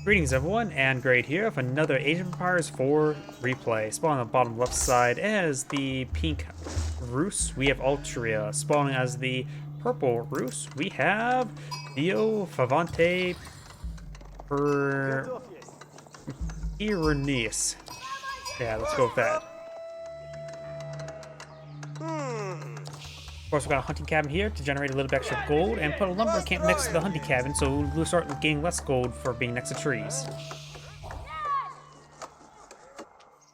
Greetings everyone, and Great here with another Age of Empires 4 replay. Spawning on the bottom left side as the pink Rus, we have Altria. Spawning as the purple Rus, we have Favente Pernies. Yeah, let's go with that. Of course, we got a hunting cabin here to generate a little bit extra gold, and put a lumber camp next to the hunting cabin, so we'll start getting less gold for being next to trees.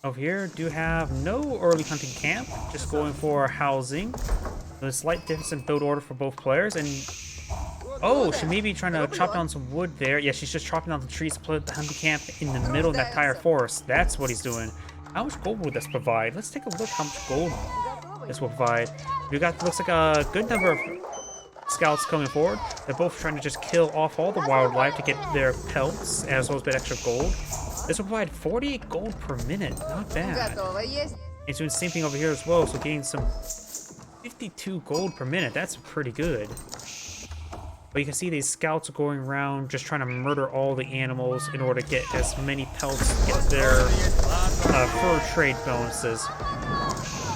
Over here, do have no early hunting camp, just going for housing. There's a slight difference in build order for both players, and oh, she may be trying to chop down some wood there. Yeah, she's just chopping down the trees to put the hunting camp in the middle of that entire forest. That's what he's doing. How much gold will this provide? Let's take a look how much gold this will provide. We got, looks like a good number of scouts coming forward. They're both trying to just kill off all the wildlife to get their pelts, as well as a bit extra gold. This will provide 48 gold per minute. Not bad. It's doing the same thing over here as well, so getting some 52 gold per minute. That's pretty good. But you can see these scouts are going around just trying to murder all the animals in order to get as many pelts, get their fur trade bonuses.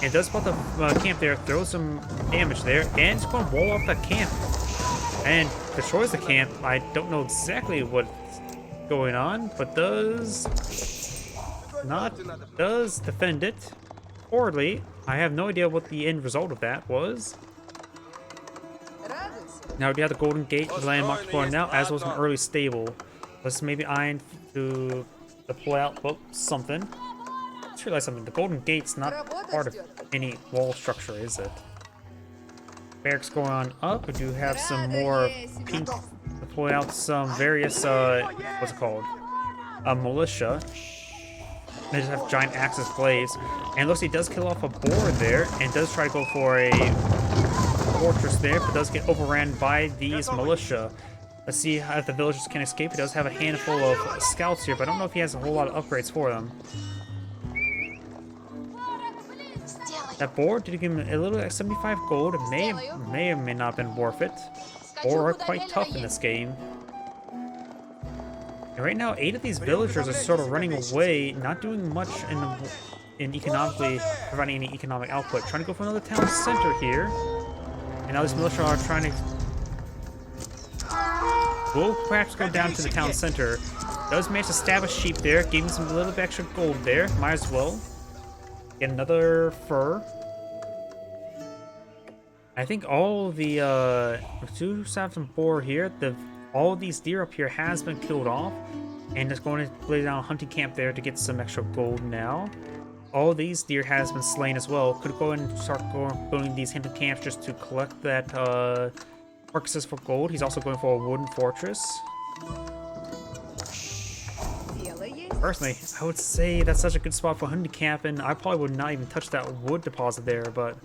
It does spot the camp there, throws some damage there, and it's going to wall off the camp. And destroys the camp. I don't know exactly what's going on, but does defend it poorly. I have no idea what the end result of that was. Now we have the Golden Gate landmark going now, as was an early stable. Let's maybe iron to pull out something. Just realized something. The Golden Gate's not part of any wall structure, is it? Barracks going on up. We do have some more pink to pull out some various what's it called? Militia. They just have giant axes blades. And it looks like he does kill off a boar there, and does try to go for a fortress there, but does get overran by these militia. Let's see if the villagers can escape. He does have a handful of scouts here, but I don't know if he has a whole lot of upgrades for them. That boar did give him a little like 75 gold. It may or may not have been worth it. Or are quite tough in this game. And right now, 8 of these villagers are sort of running away, not doing much in economically providing any economic output. Trying to go for another town center here. And now these militia are trying to... Will perhaps go down to the town center. Does manage to stab a sheep there, gave him some little bit extra gold there. Might as well. Get another fur. I think all the do have some boar here. All these deer up here has been killed off, and just going to lay down a hunting camp there to get some extra gold now. All these deer has been slain as well. Could go and start building these hunting camps just to collect that carcasses for gold. He's also going for a wooden fortress. Personally, I would say that's such a good spot for hunting camp, and I probably would not even touch that wood deposit there, but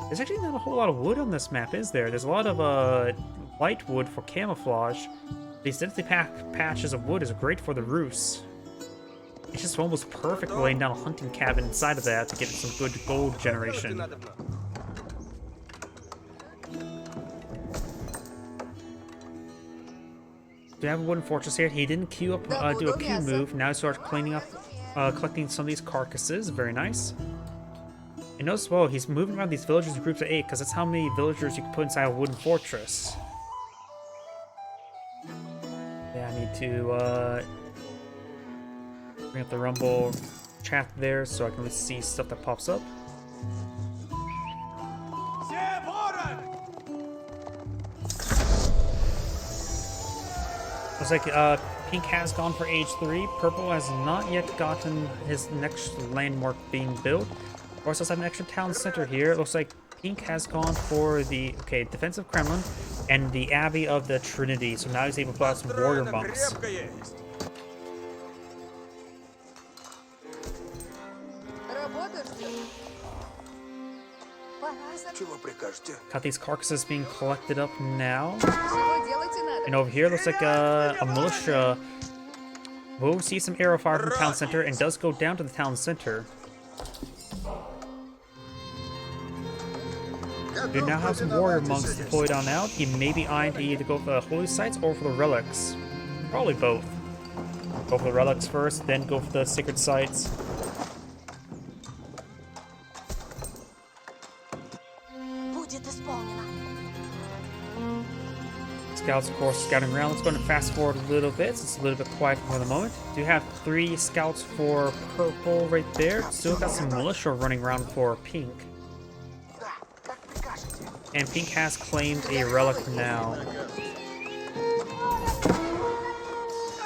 there's actually not a whole lot of wood on this map, is there? There's a lot of light wood for camouflage. These densely packed patches of wood is great for the Rus. It's just almost perfect laying down a hunting cabin inside of that to get some good gold generation. We have a wooden fortress here. He didn't queue up, do a queue move. Now he starts cleaning up, collecting some of these carcasses. Very nice. And notice, well, he's moving around these villagers in groups of 8, because that's how many villagers you can put inside a wooden fortress. Yeah, I need to bring up the Rumble chat there so I can see stuff that pops up. Looks like pink has gone for age 3. Purple has not yet gotten his next landmark being built. Of course, let's have an extra town center here. It looks like pink has gone for the defensive Kremlin and the Abbey of the Trinity. So now he's able to put out some warrior monks. Got these carcasses being collected up now. And over here looks like a militia will see some arrow fire from the town center and does go down to the town center. We now have some warrior monks deployed on out. He may be eyeing to either go for the holy sites or for the relics. Probably both. Go for the relics first, then go for the sacred sites. Scouts, of course, scouting around. Let's go and fast forward a little bit. So it's a little bit quiet for the moment. Do have 3 scouts for purple right there. Still got some militia running around for pink. And pink has claimed a relic now.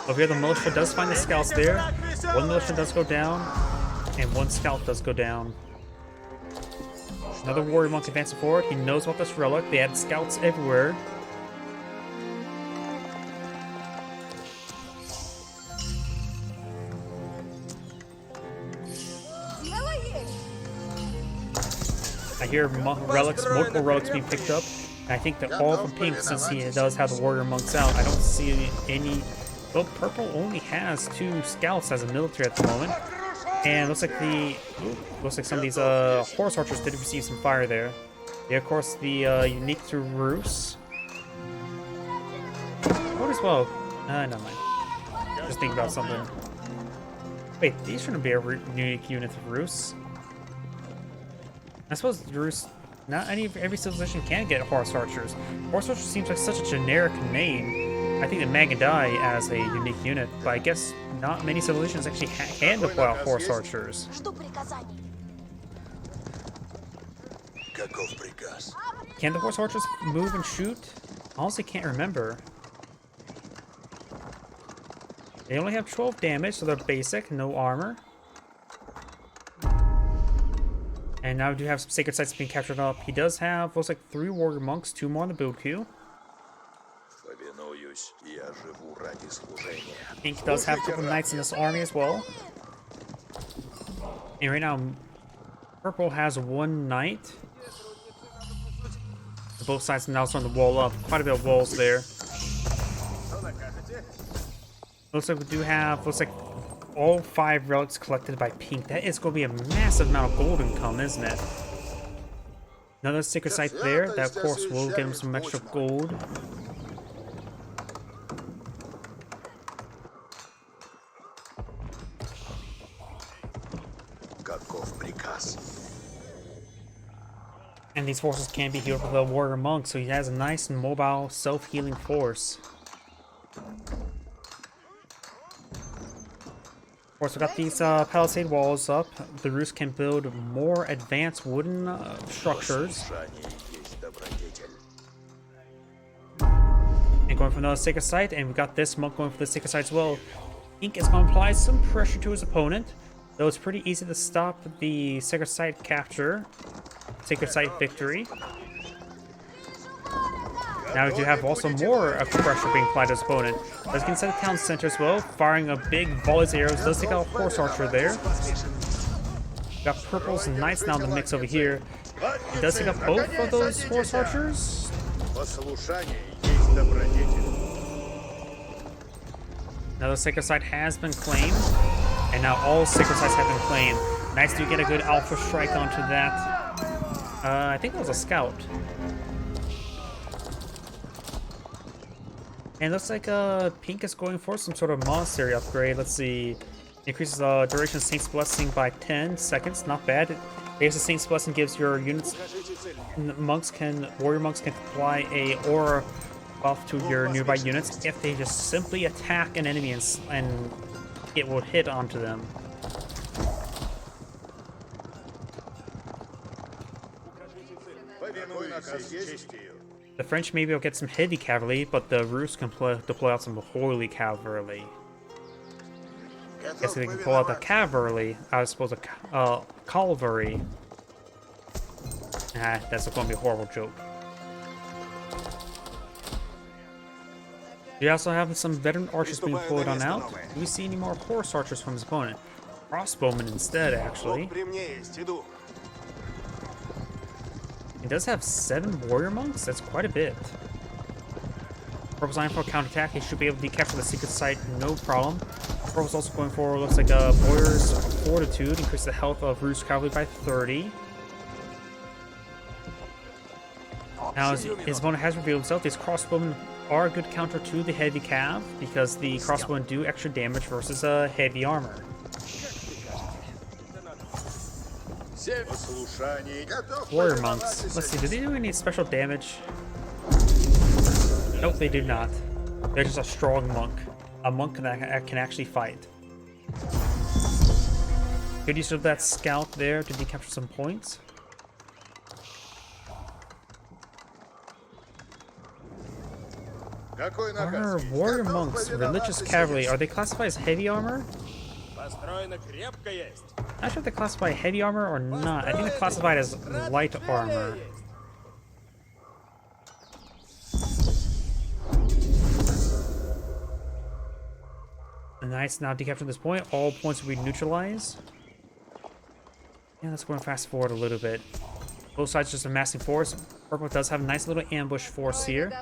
Over here, the militia does find the scouts there. 1 militia does go down, and 1 scout does go down. Another warrior monk advancing forward. He knows about this relic. They had scouts everywhere. I hear multiple relics being picked up. And I think that all from pink, since he does have the warrior monks out, I don't see any. Well, purple only has 2 scouts as a military at the moment, and looks like some of these horse archers did receive some fire there. Yeah, of course, the unique to Rus. What as well? Never mind. Just think about something. Wait, these shouldn't be a unique unit to Rus. I suppose Rus, not every civilization can get horse archers. Horse archers seems like such a generic name. I think that Magadai as a unique unit, but I guess not many civilizations actually can deploy out horse archers. Can the horse archers move and shoot? Honestly, can't remember. They only have 12 damage, so they're basic, no armor. And now we do have some sacred sites being captured up. He does have, looks like 3 warrior monks, 2 more on the build queue. Pink does have a couple knights in this army as well. And right now, purple has 1 knight. Both sides are now starting to wall up. Quite a bit of walls there. Looks like we do have, looks like all 5 relics collected by pink. That is going to be a massive amount of gold income, isn't it? Another sacred site there. That, of course, will get him some extra gold. And these forces can be healed with a warrior monk, so he has a nice and mobile, self-healing force. Of course, we got these palisade walls up. The Rus can build more advanced wooden structures. And going for another sacred site, and we got this monk going for the sacred site as well. Pink is going to apply some pressure to his opponent, though it's pretty easy to stop the sacred site capture. Sacred site victory. Now we do have also more pressure being applied to his opponent. Let's get inside the town center as well, firing a big volleys of arrows. Does take out a horse archer there. Got purples and knights now in the mix over here. He does take out both of those horse archers. Now the sacred site has been claimed, and now all sacred sites have been claimed. Knights do get a good alpha strike onto that. I think that was a scout. And looks like pink is going for some sort of monastery upgrade. Let's see. Increases duration of Saint's Blessing by 10 seconds. Not bad. Basic Saint's Blessing gives your units, warrior monks can apply a aura buff to your nearby units if they just simply attack an enemy and it will hit onto them. The French maybe will get some heavy cavalry, but the Rus can deploy out some holy cavalry. Guess they can pull out the cavalry. I suppose a cavalry. That's going to be a horrible joke. We also have some veteran archers being pulled on out. Do we see any more horse archers from his opponent? Crossbowmen instead, actually. He does have 7 warrior monks. That's quite a bit. Purple's eyeing for a counterattack. He should be able to capture the secret site, no problem. Purple's also going for, looks like a warrior's fortitude, increase the health of Rus cavalry by 30. Now his opponent has revealed himself. These crossbowmen are a good counter to the heavy cav because the crossbow do extra damage versus heavy armor. Warrior monks. Let's see, do they do any special damage? Nope, they do not. They're just a strong monk. A monk that can actually fight. Good use of that scout there to decapture some points. Are warrior monks, religious cavalry, are they classified as heavy armor? Not sure if they classify heavy armor or not. I think they're classified as light armor. Nice, now decapturing this point, all points will be neutralized. Yeah, let's go and fast forward a little bit. Both sides just amassing force. Purple does have a nice little ambush force here.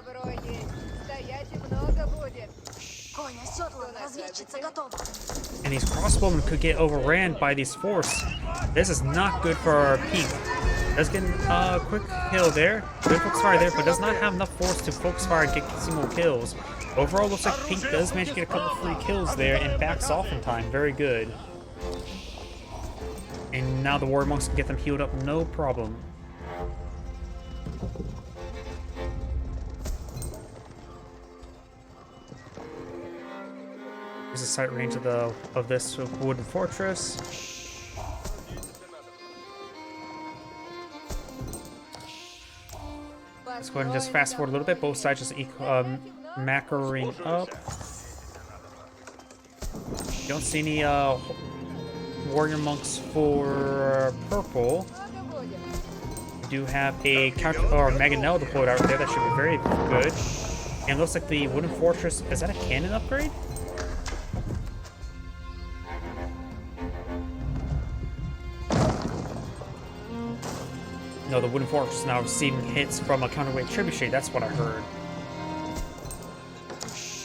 And these crossbowmen could get overran by these force. This is not good for Pink. Does get a quick kill there. Good focus fire there, but does not have enough force to focus fire and get single kills. Overall, looks like Pink does manage to get a couple free kills there and backs off in time. Very good. And now the warrior monks can get them healed up, no problem. Here's the sight range of this wooden fortress. Let's go ahead and just fast forward a little bit. Both sides just macroing up. Don't see any warrior monks for purple. We do have a counter or Mangonel deployed out there. That should be very good. And looks like the wooden fortress, is that a cannon upgrade? No, the wooden fortress is now receiving hits from a counterweight trebuchet. That's what I heard.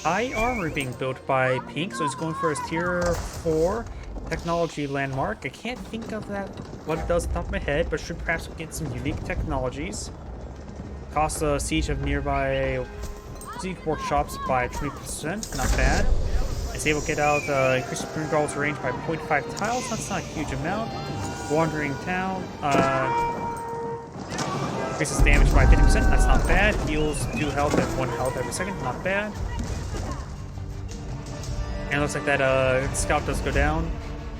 High armor being built by Pink, so he's going for his tier 4 technology landmark. I can't think of that what it does off the top of my head, but should perhaps get some unique technologies. Cost the siege of nearby siege workshops by 20%, not bad. It's able to get out increase Spring Guard's range by 0.5 tiles. That's not a huge amount. Wandering Town. Increases damage by 50%, that's not bad. Heals 2 health and 1 health every second, not bad. And it looks like that scout does go down.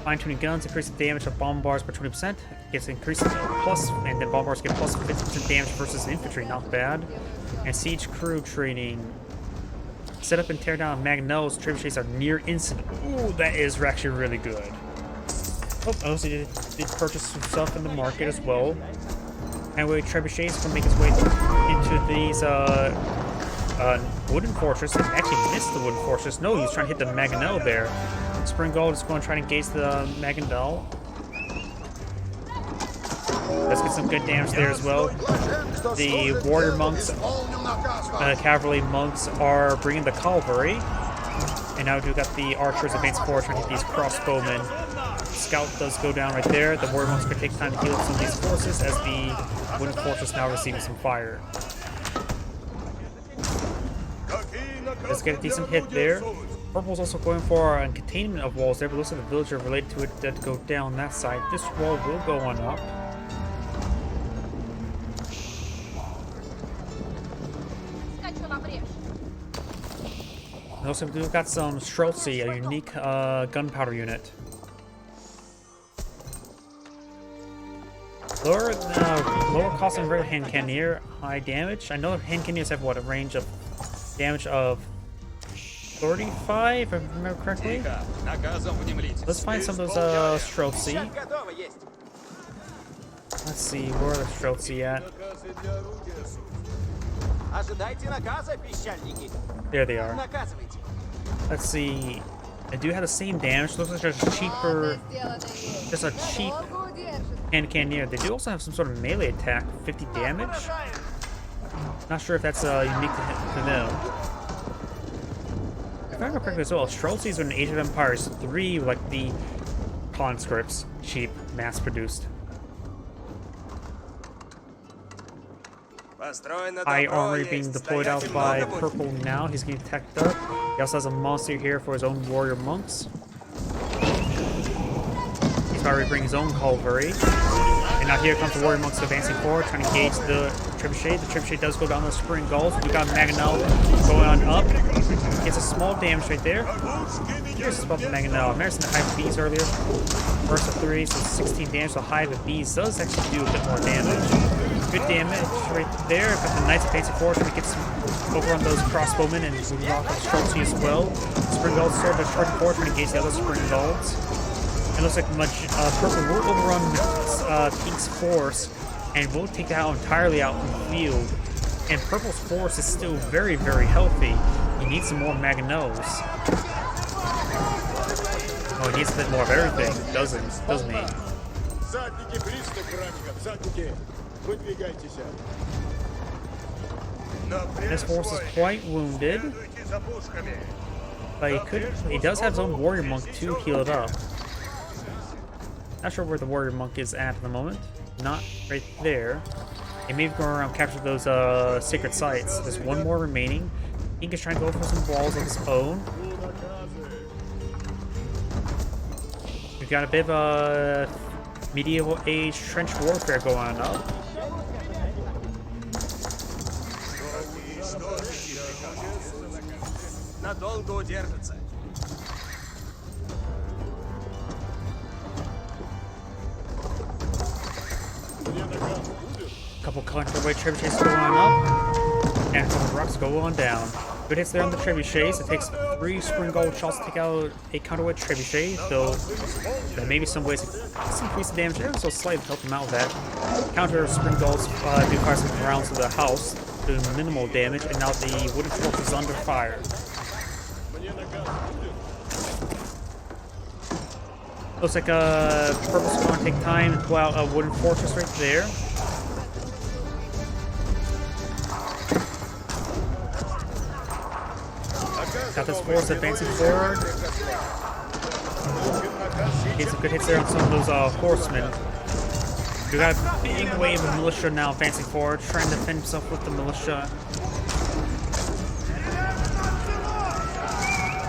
Fine-tuning guns, increases damage of bomb bars by 20%. Gets increased plus, and then bomb bars get plus 50% damage versus infantry, not bad. And siege crew training. Set up and tear down Magnel's trebuchets are near instant. Ooh, that is actually really good. Oh, also did purchase some stuff in the market as well. Highway trebuchets can make his way into these wooden fortress and actually missed the wooden fortress. No, he's trying to hit the Mangonel there. Spring Gold is going to try to engage the Mangonel. Let's get some good damage there as well. The warrior monks, cavalry monks are bringing the cavalry. And now we've got the archers advancing forward trying to hit these crossbowmen. Scout does go down right there. The warrior monks can take time to heal some of these forces as the wooden fortress now receiving some fire. Let's get a decent hit there. Purple's also going for a containment of walls there, but looks like the villager related to it did go down that side. This wall will go on up. Also, we've got some Streltsy, a unique gunpowder unit. Lower cost and regular hand cannoneer, high damage. I know hand cannoneers have what, a range of damage of 35, if I remember correctly. Let's find some of those Streltsy. Let's see, where are the Streltsy at? There they are. Let's see. I do have the same damage. Looks like there's a cheaper, just a cheap hand cannoneer. They do also have some sort of melee attack, 50 damage. Not sure if that's unique to them. If I remember correctly as well, Streltsies were in Age of Empires 3, like the conscripts, cheap, mass-produced. high armory being deployed out by purple now. He's getting teched up. He also has a monster here for his own warrior monks. He's about to bring his own cavalry. And now here comes the warrior monks advancing forward, trying to engage the trebuchet. The trebuchet does go down the spring gulls. We got Mangonel going on up. Gets a small damage right there. Here's about the Mangonel. I mentioned the Hive of Bees earlier. Burst of 3, so 16 damage. So Hive of Bees does actually do a bit more damage. Good damage right there. Got the Knights advancing forward, trying to get some over on those crossbowmen and move off the Streltsy as well. Spring Gulls start to charge forward, trying to engage the other Spring Gulls. It looks like purple will overrun Pink's force and will take that out entirely out in the field. And purple's force is still very, very healthy. He needs some more Mangonels. Oh, he needs a bit more of everything, doesn't he? This horse is quite wounded, but he does have his own warrior monk to heal it up. Not sure where the warrior monk is at the moment. Not right there. He may be going around capture those sacred sites. There's one more remaining. Pink is trying to go for some walls of his own. We've got a bit of a medieval age trench warfare going on up. Couple counterweight trebuchets going on up, and a couple rocks go on down. Good hits there on the trebuchets. It takes 3 spring gold shots to take out a counterweight trebuchet, though there may be some ways to increase the damage ever so slightly to help him out with that. Counter spring golds do fire some rounds to the house, doing minimal damage, and now the wooden fortress is under fire. Looks like purple's going to take time to pull out a wooden fortress right there. Got this force advancing forward. Get some good hits there on some of those horsemen. We got a big wave of militia now advancing forward, trying to defend himself with the militia.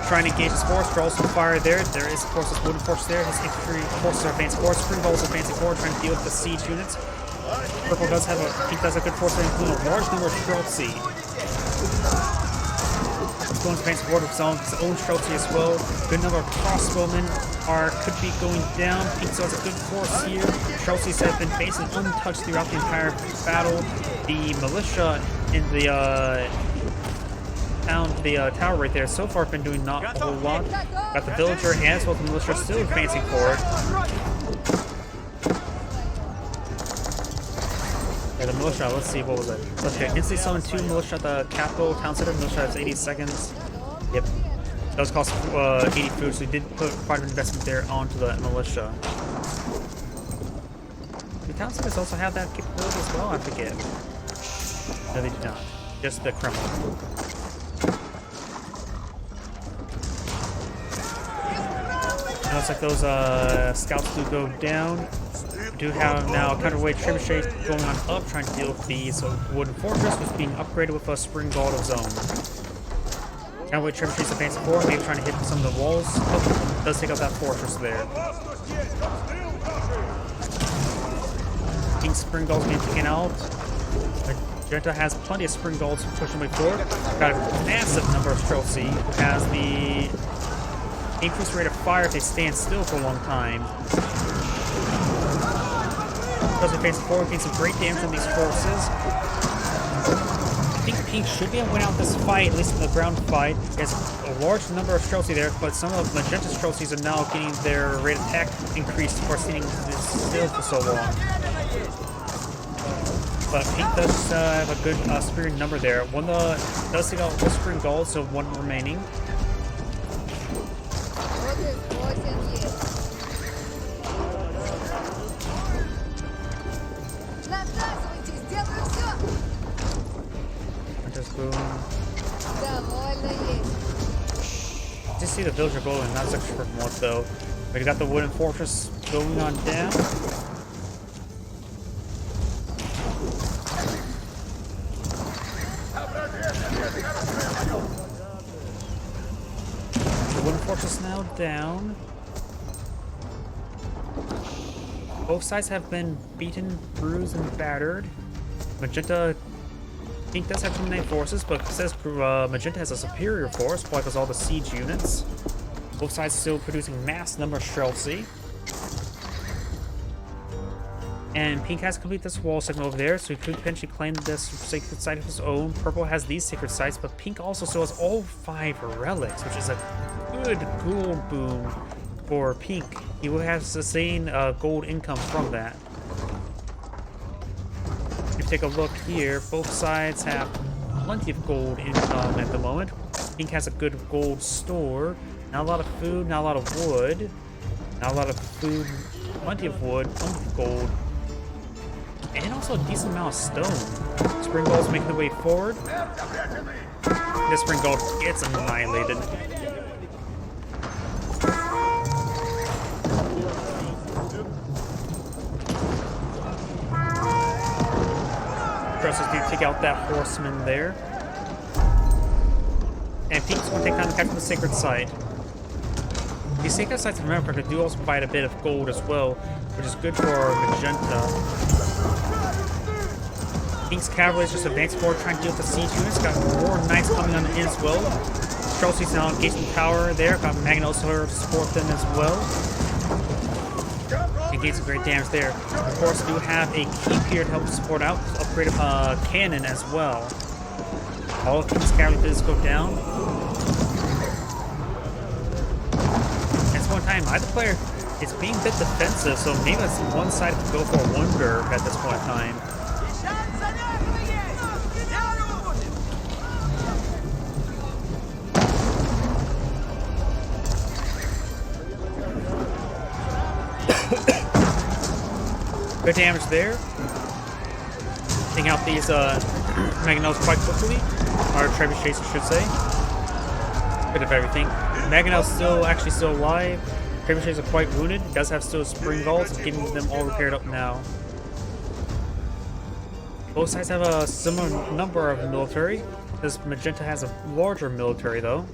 Trying to engage his force, draw some fire there. There is, of course, this wooden force there. His infantry forces are advancing forward. Spring Gulls advancing forward, trying to deal with the siege units. Pink does have a good force there, including a large number of Streltsy. Going to advance forward with his own Streltsy as well. Good number of crossbowmen could be going down. Pink still has a good force here. Streltsys have been basically untouched throughout the entire battle. The militia in the tower right there so far have been doing not a whole lot. Got the villager as well as the militia still advancing forward. Yeah, the militia, let's see, what was it? Okay, instantly summon 2 militia at the capital town center. Militia has 80 seconds. Yep. That was cost 80 food, so we did put quite an investment there onto the militia. The town centers also have that capability as well, I forget. No, they do not. Just the Kremlin. It looks like those scouts do go down. We do have now counterweight trebuchet going on up, trying to deal with the wooden fortress, which is being upgraded with a spring guard of his own. Counterweight trebuchet advancing forward, maybe trying to hit some of the walls. Oh, does take out that fortress there. King spring guards being taken out. Magenta has plenty of spring guards to push him forward. Got a massive number of Streltsy, who has the increased rate of fire if they stand still for a long time. Does advance forward, getting some great damage on these forces. I think Pink should be able to win out this fight, at least in the ground fight. He has a large number of Streltsy there, but some of Magenta's Streltsys are now getting their rate of attack increased for standing still for so long. But Pink does have a good spear number there. One does take out Whispering Gull, so 1 remaining. Just see the villager going, not such for more though. We got the wooden fortress going on down. down. Both sides have been beaten, bruised, and battered. Pink does have too many forces, but it says Magenta has a superior force, probably because all the siege units. Both sides still producing mass number of Chelsea. And Pink has completed this wall segment over there, so he could potentially claim this sacred site of his own. Purple has these sacred sites, but Pink also still has all 5 relics, which is a good gold boon for Pink. He will have sustained gold income from that. If you take a look here, both sides have plenty of gold income at the moment. Pink has a good gold store. Not a lot of food, not a lot of wood. Not a lot of food, plenty of wood, plenty of gold. And also a decent amount of stone. Spring Gold's making the way forward. This Spring Gold gets annihilated. Trusses do take out that horseman there. And Pink's going to take time to capture the sacred site. These sacred sites, if I remember correctly, do also provide a bit of gold as well, which is good for Magenta. Pink's cavalry is just advancing forward, trying to deal with the siege units. Got more knights coming on in as well. Chelsea's now engaging power there. Got Magnos to support them as well. Engage some great damage there. Of course, do have a keep here to help support out. Upgrade a cannon as well. All of Pink's cavalry does go down. At this point in time, either player is being a bit defensive, so maybe that's one side could go for a wonder at this point in time. Good damage there. Taking out these Mangonels quite quickly. Or trebuchets, I should say. Bit of everything. Mangonel's still alive. Trebuchets are quite wounded. He does have still spring vaults, getting them all repaired up now. Both sides have a similar number of military. This Magenta has a larger military though.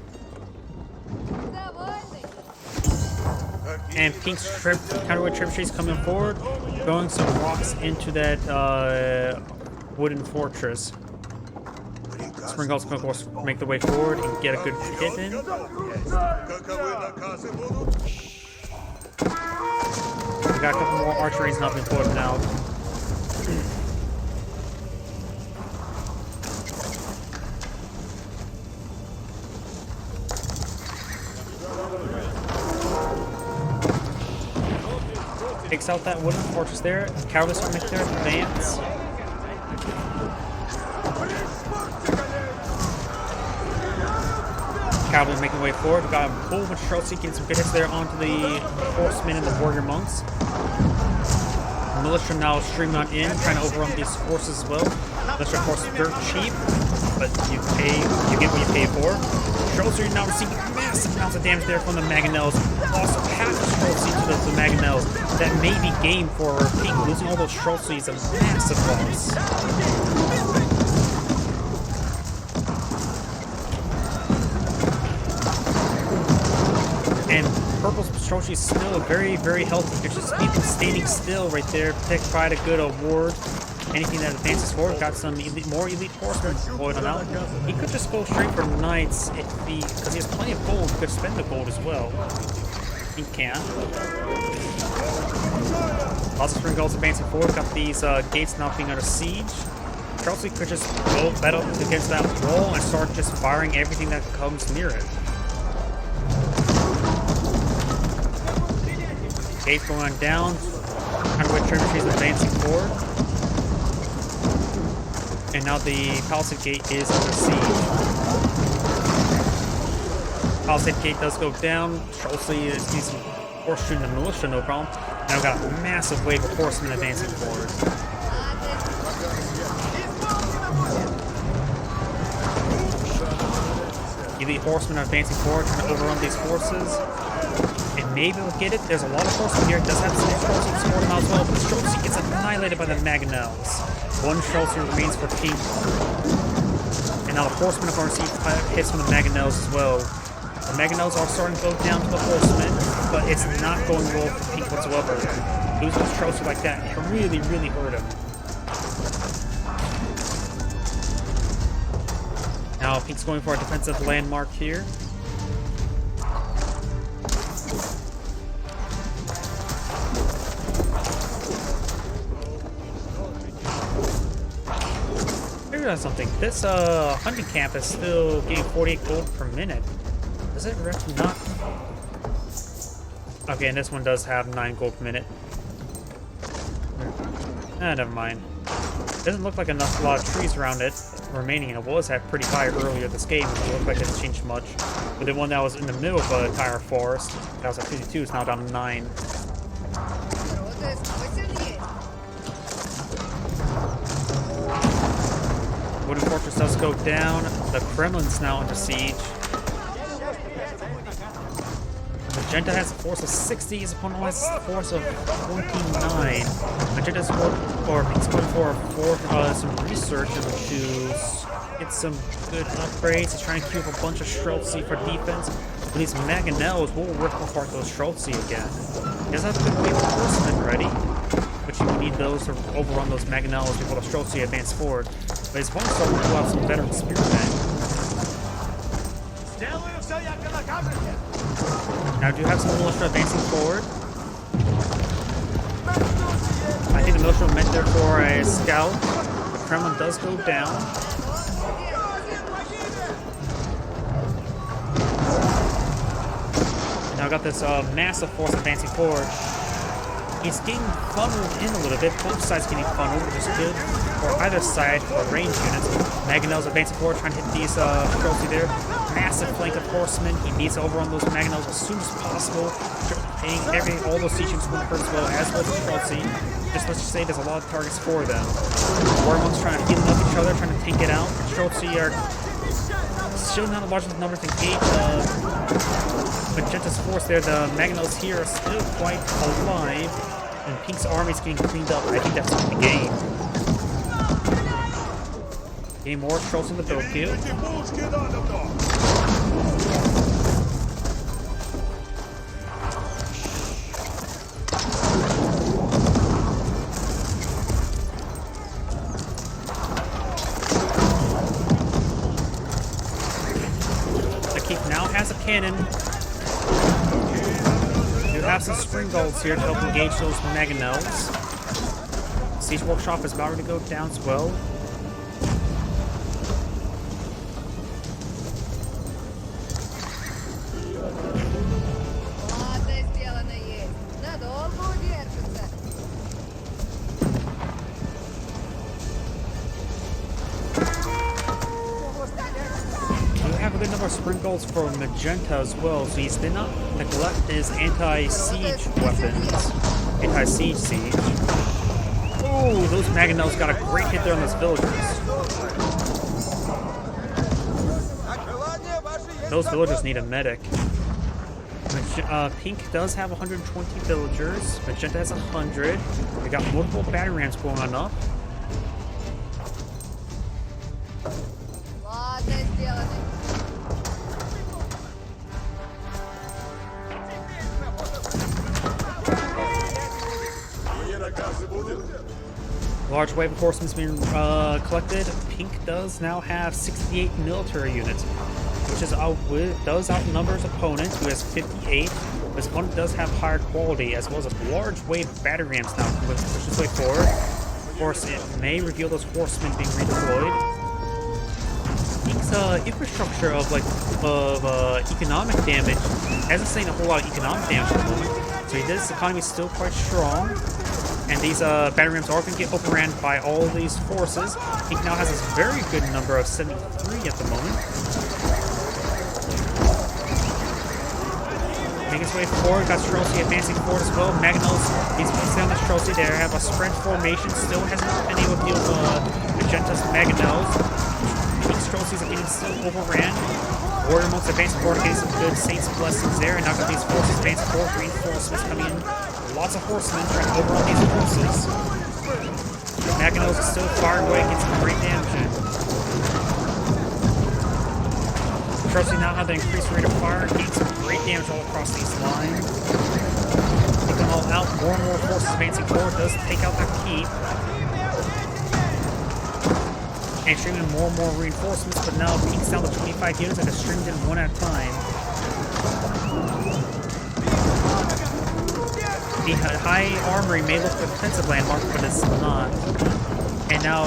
And Pink's counterweight trebuchets coming forward, throwing some rocks into that wooden fortress. Spring Guards can of course make the way forward and get a good hit in. We got a couple more archeries not being forward now. Takes out that wooden fortress there. Cavalry start making their advance. Cavalry making their way forward. We've got a whole bunch of Chelsea getting some good hits there onto the horsemen and the warrior monks. The militia now streaming on in, trying to overrun these forces as well. Militia, of course, is dirt cheap, but you get what you pay for. Chelsea are now receiving massive amounts of damage there from the Mangonels. Also, half the Chelsea to the Mangonels. That may be game for Pink. Losing all those Chelsea is a massive loss. And Purple's Chelsea is still very, very healthy. They're just even standing still right there. Provide a good award. Anything that advances forward, got some more elite horsemen deployed on out. He could just go straight for knights because he has plenty of gold. He could spend the gold as well. He can. Lots of spring guards advancing forward. Got these gates now being under siege. Chelsea could just go battle against that wall and start just firing everything that comes near it. Gates going on down. Counterweight trebuchets advancing forward. And now the Palisade Gate is under siege. Palisade Gate does go down. Chelsea is needs some horse shooting the militia, no problem. Now we've got a massive wave of horsemen advancing forward. Elite horsemen are advancing forward, trying to overrun these forces. And maybe we'll get it. There's a lot of horsemen here. It does have some Chelsea to support him out as well, but Chelsea gets annihilated by the Mangonels. One Chelsea remains for Pink. And now the horsemen are going to receive hits from the Mangonels as well. The Mangonels are starting to go down to the horsemen, but it's not going well for Pink whatsoever. Losing his trophy like that can really, really hurt him. Now Pink's going for a defensive landmark here. Something. This hunting camp is still getting 48 gold per minute. Does it not? Okay, and this one does have 9 gold per minute. Never mind. Doesn't look like a lot of trees around it remaining. It was at pretty high earlier this game. It looked like it didn't change much. But the one that was in the middle of an entire forest, that was at 52, is now down to 9. Wooden Fortress does go down. The Kremlin's now under siege. Magenta has a force of 60. His opponent has a force of 29. Magenta's going for some research to get some good upgrades. He's trying to queue up a bunch of Streltsy for defense. But these Mangonels will rip apart those Streltsy again. He doesn't have a good wave of horsemen ready, but you need those to overrun those Mangonels before the Streltsy advance forward. But his opponent's starting to pull out some veteran spearmen. Now do you have some militia advancing forward? I think the militia meant there for a scout. The Kremlin does go down. Now got this massive force advancing forward. He's getting funneled in a little bit. Both sides getting funneled, which is good for either side for range units. Mangonels advancing forward, trying to hit these Streltsy there. Massive flank of horsemen. He needs to overrun those Mangonels as soon as possible. Hitting all those siege units as well as the Streltsy. Just let's just say there's a lot of targets for them. Warmonks trying to heal up each other, trying to tank it out. Streltsy are still not a large enough number to engage Magenta's force there. The Mangonels here are still quite alive. And Pink's army is getting cleaned up. I think that's the game. Getting more Streltsy in the build queue. The keep now has a cannon. You have some spring golds here to help engage those Mangonels. Siege Workshop is about ready to go down as well. Spring golds for Magenta as well, so he did not neglect his anti-siege weapons. Anti-siege siege. Oh, those Mangonels got a great hit there on those villagers. Those villagers need a medic. Pink does have 120 villagers. Magenta has 100. They got multiple battery rams going on up. Large wave of horsemen's being collected. Pink does now have 68 military units, which is does outnumber his opponent, who has 58. His opponent does have higher quality, as well as a large wave of battery rams now. Push this way forward. Of course, it may reveal those horsemen being redeployed. Pink's infrastructure of economic damage hasn't seen a whole lot of economic damage at the moment, so his economy is still quite strong. And these battery rams are going to get overran by all these forces. Pink now has this very good number of 73 at the moment. Making his way forward, got Streltsy advancing forward as well. Mangonels, he's placing on the Streltsy there, have a spread formation, still hasn't been able to deal with Magenta's Mangonels. Pink's Streltsys are getting still overran. Warrior monks advancing forward, getting some good Saints blessings there, and now got these forces advancing forward, reinforcements coming in. Lots of horsemen trying to overrun these forces. Mangonels is still far away, gets some great damage in. Strossi now have the increased rate of fire, getting some great damage all across these lines. Taking all out, more and more forces advancing forward, does take out their keep. And streaming more and more reinforcements, but now peaks down to 25 units and is streamed in one at a time. The high armory may look like a defensive landmark, but it's not. And now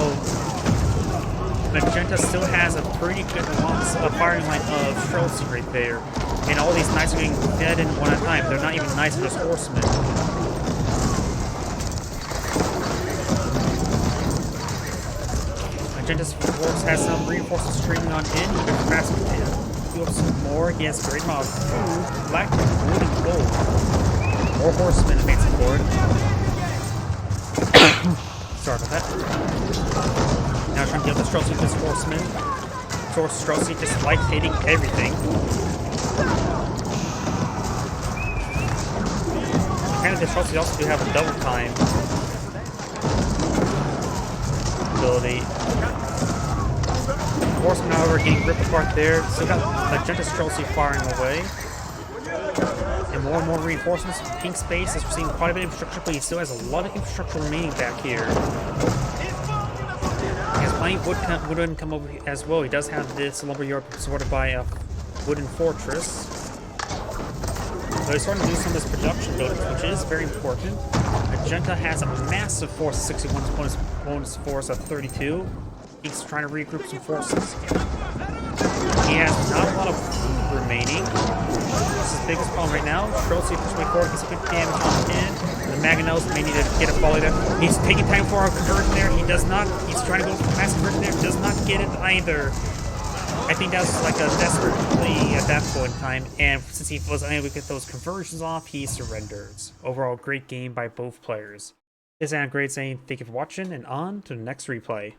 Magenta still has a pretty good firing line of Streltsy right there. And all these knights are getting dead in one at a time. They're not even knights, they're just horsemen. Magenta's force has some reinforcements streaming on in. He can fast heal up some more. He has a great amount of food, black, wood, and gold. More horsemen advancing forward. Sorry about that. Now trying to deal with Streltsy with his horsemen. Streltsy just likes hitting everything. Apparently the Streltsy also do have a double time ability. Horsemen, however, getting ripped apart there. Still got Magenta Streltsy firing away. And more reinforcements. Pink space is seeing quite a bit of infrastructure, but he still has a lot of infrastructure remaining back here. He has plenty of wood come over as well. He does have this lumberyard supported by a wooden fortress. So he's starting to do some of this production buildings, which is very important. Magenta has a massive force of 61, bonus force of 32. He's trying to regroup some forces. He has not a lot of food remaining. This is his biggest problem right now. Streltsy pushes way forward, gets a good damage on in. The Maganos may need to get a volley there. He's taking time for our conversion there. He does not. He's trying to go for massive conversion there. Does not get it either. I think that was like a desperate plea at that point in time. And since he was unable to get those conversions off, he surrenders. Overall, great game by both players. This is Anna Great saying thank you for watching, and on to the next replay.